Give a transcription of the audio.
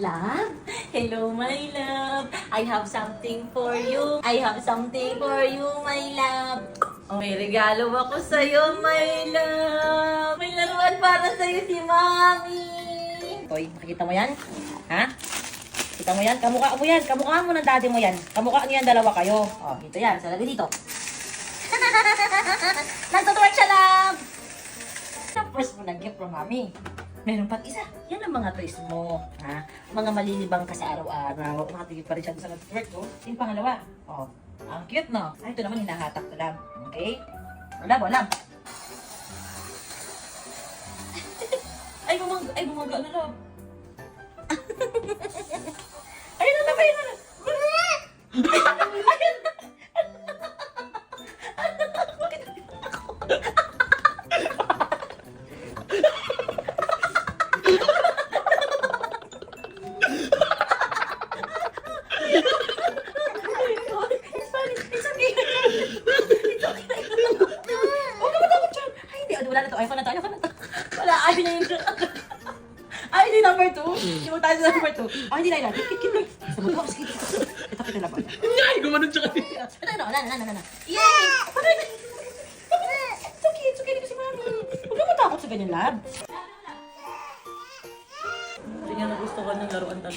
Love? Hello, my love. I have something for you. I have something for you, my love. Oh, may regalo ako sa'yo, my love. May laruan para sa'yo si Mami. Toy, nakikita mo yan? Ha? Kita mo yan? Kamukha mo yan. Kamukha mo ng daddy mo yan. Kamukha niyo yan, dalawa kayo. Oh, dito yan. Salagay dito. Nagtutuwag siya, love. First mo nag-gift from Mami. Meron pang isa. Yan ang mga toys mo. Ha? Mga malilibang ka sa araw-araw. Makatigil pa rin siya sa network, oh. Yung pangalawa. Oh, ang cute, no? Ay, ito naman hinahatak ko lang. Okay? Wala. Ay, bumangga na lang. Ayun na. Wala na to. Ayoko na to. Wala. Ayaw na yun. Ay, hindi number 2. Hindi mo tayo sa number 2. Ay, hindi na yun. Kit lang. Sa buto. Sige. Ito, kita lang ba? Ay, gumanon siya kanina. Ito, na. Yay! It's okay. Dito si Mami. Huwag ka matakot sa ganyan, lab. Hindi niya na gusto ko ng laruan talaga.